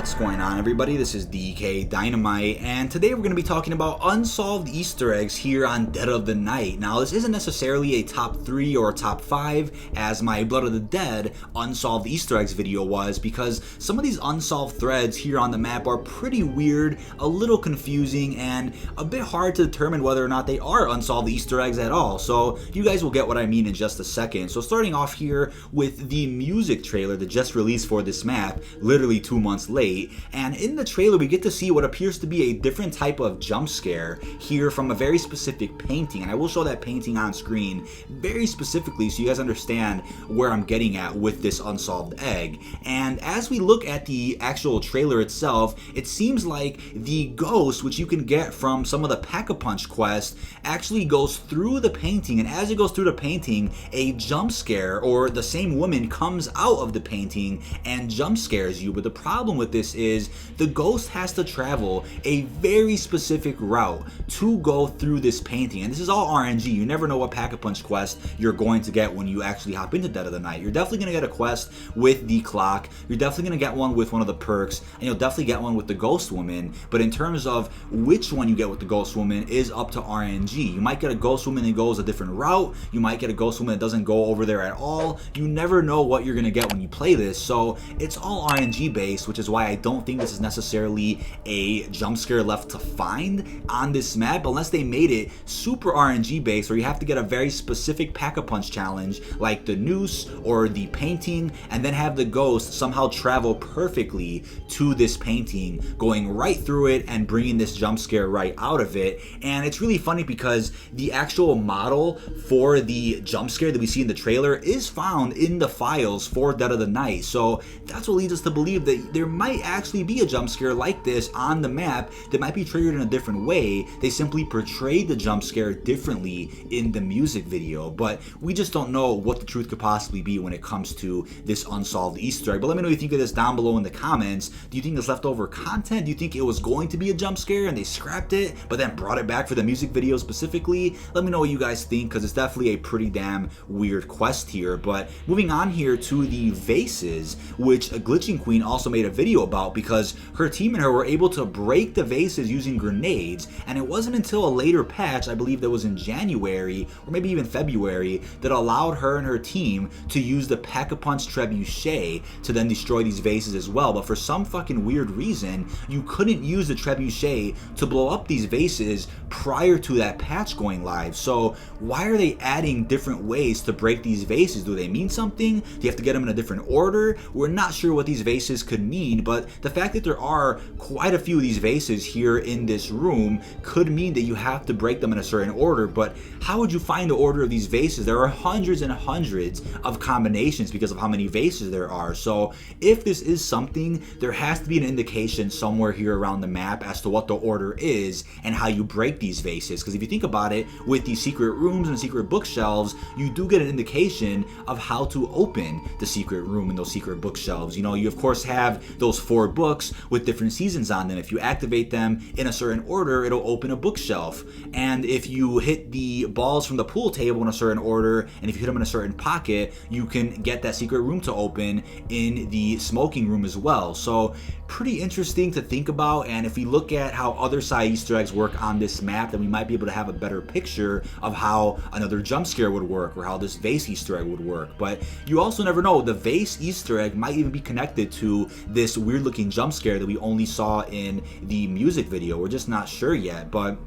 What's going on, everybody? This is dkdynamite, and today we're going to be talking about unsolved Easter eggs here on Dead of the Night. Now, this isn't necessarily a top 3 or a top 5 as my Blood of the Dead unsolved Easter eggs video was, because some of these unsolved threads here on the map are pretty weird, a little confusing, and a bit hard to determine whether or not they are unsolved Easter eggs at all. So you guys will get what I mean in just a second. So starting off here with the music trailer that just released for this map, literally 2 months late, and in the trailer we get to see what appears to be a different type of jump scare here from a very specific painting, and I will show that painting on screen very specifically so you guys understand where I'm getting at with this unsolved egg. And as we look at the actual trailer itself, it seems like the ghost, which you can get from some of the Pack-a-Punch quests, actually goes through the painting, and as it goes through the painting, a jump scare, or the same woman comes out of the painting and jump scares you. But the problem with this is the ghost has to travel a very specific route to go through this painting, and this is all RNG. You never know what Pack-a-Punch quest you're going to get when you actually hop into Dead of the Night. You're definitely going to get a quest with the clock, you're definitely going to get one with one of the perks, and you'll definitely get one with the ghost woman, but in terms of which one you get with the ghost woman is up to RNG. You might get a ghost woman that goes a different route, you might get a ghost woman that doesn't go over there at all. You never know what you're going to get when you play this, so it's all RNG based, which is why I don't think this is necessarily a jump scare left to find on this map, unless they made it super RNG based, or you have to get a very specific Pack-a-Punch challenge like the noose or the painting, and then have the ghost somehow travel perfectly to this painting, going right through it and bringing this jump scare right out of it. And it's really funny because the actual model for the jump scare that we see in the trailer is found in the files for Dead of the Night, so that's what leads us to believe that there might actually be a jump scare like this on the map that might be triggered in a different way. They simply portrayed the jump scare differently in the music video, but we just don't know what the truth could possibly be when it comes to this unsolved Easter egg. But let me know what you think of this down below in the comments. Do you think it's leftover content? Do you think it was going to be a jump scare and they scrapped it but then brought it back for the music video specifically? Let me know what you guys think, because it's definitely a pretty damn weird quest here. But moving on here to the vases, which a Glitching Queen also made a video about, because her team and her were able to break the vases using grenades, and it wasn't until a later patch, I believe that was in January or maybe even February, that allowed her and her team to use the Pack-a-Punch trebuchet to then destroy these vases as well. But for some fucking weird reason, you couldn't use the trebuchet to blow up these vases prior to that patch going live. So why are they adding different ways to break these vases? Do they mean something? Do you have to get them in a different order? We're not sure what these vases could mean, but the fact that there are quite a few of these vases here in this room could mean that you have to break them in a certain order. But how would you find the order of these vases? There are hundreds and hundreds of combinations because of how many vases there are. So if this is something, there has to be an indication somewhere here around the map as to what the order is and how you break these vases. Because if you think about it, with these secret rooms and secret bookshelves, you do get an indication of how to open the secret room and those secret bookshelves. You know, you of course have those 4 books with different seasons on them. If you activate them in a certain order, it'll open a bookshelf. And if you hit the balls from the pool table in a certain order, and if you hit them in a certain pocket, you can get that secret room to open in the smoking room as well. So pretty interesting to think about, and if we look at how other side Easter eggs work on this map, then we might be able to have a better picture of how another jump scare would work, or how this vase Easter egg would work. But you also never know, the vase Easter egg might even be connected to this weird looking jump scare that we only saw in the music video. We're just not sure yet. But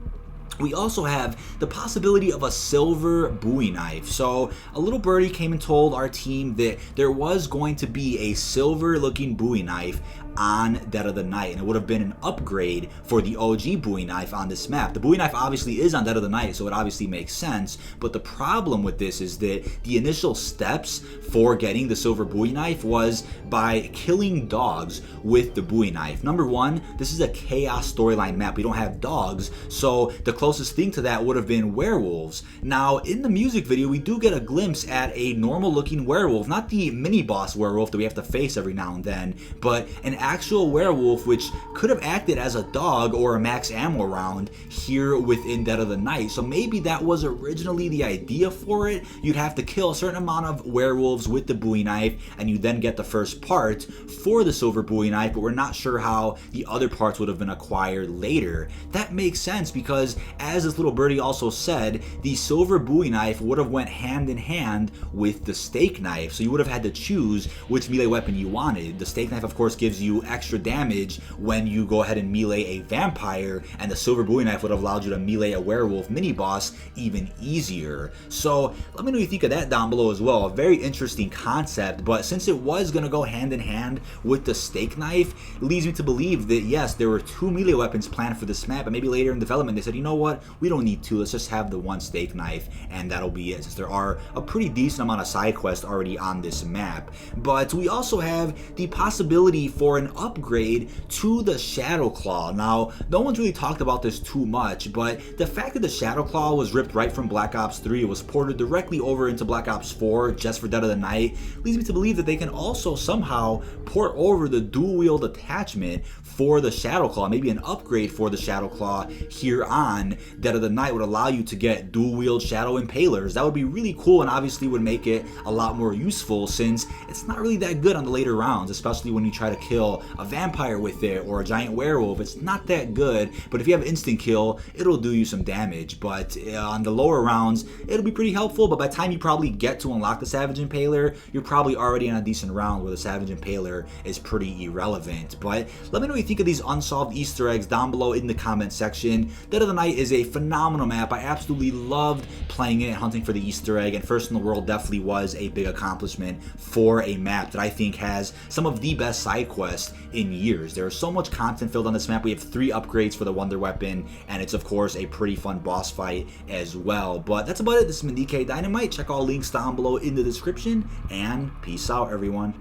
we also have the possibility of a silver Bowie knife. So a little birdie came and told our team that there was going to be a silver looking Bowie knife on Dead of the Night, and it would have been an upgrade for the OG Bowie knife on this map. The Bowie knife obviously is on Dead of the Night, so it obviously makes sense, but the problem with this is that the initial steps for getting the silver Bowie knife was by killing dogs with the Bowie knife. Number one, this is a chaos storyline map. We don't have dogs, so the closest closest thing to that would have been werewolves. Now, in the music video, we do get a glimpse at a normal looking werewolf, not the mini boss werewolf that we have to face every now and then, but an actual werewolf which could have acted as a dog or a max ammo round here within Dead of the Night. So maybe that was originally the idea for it. You'd have to kill a certain amount of werewolves with the Bowie knife, and you then get the first part for the silver Bowie knife, but we're not sure how the other parts would have been acquired later. That makes sense because, as this little birdie also said, the silver Bowie knife would have went hand in hand with the steak knife, so you would have had to choose which melee weapon you wanted. The steak knife, of course, gives you extra damage when you go ahead and melee a vampire, and the silver Bowie knife would have allowed you to melee a werewolf mini boss even easier. So let me know what you think of that down below as well. A very interesting concept, but since it was going to go hand in hand with the steak knife, it leads me to believe that yes, there were two melee weapons planned for this map, and maybe later in development they said, you know what, we don't need two, let's just have the one steak knife and that'll be it, since there are a pretty decent amount of side quests already on this map. But we also have the possibility for an upgrade to the Shadow Claw. Now, no one's really talked about this too much, but the fact that the Shadow Claw was ripped right from Black Ops 3, was ported directly over into Black Ops 4 just for Dead of the Night, leads me to believe that they can also somehow port over the dual wield attachment for the Shadow Claw. Maybe an upgrade for the Shadow Claw here on Dead of the Night would allow you to get dual wield Shadow Impalers. That would be really cool, and obviously would make it a lot more useful since it's not really that good on the later rounds, especially when you try to kill a vampire with it or a giant werewolf. It's not that good, but if you have instant kill, it'll do you some damage. But on the lower rounds, it'll be pretty helpful, but by the time you probably get to unlock the Savage Impaler, you're probably already in a decent round where the Savage Impaler is pretty irrelevant. But let me know what you think of these unsolved Easter eggs down below in the comment section. Dead of the Night is a phenomenal map. I absolutely loved playing it and hunting for the Easter egg, and First in the World definitely was a big accomplishment for a map that I think has some of the best side quests in years. There is so much content filled on this map. We have 3 upgrades for the Wonder Weapon, and it's of course a pretty fun boss fight as well. But that's about it. This has been dkdynamite. Check all links down below in the description, and peace out, everyone.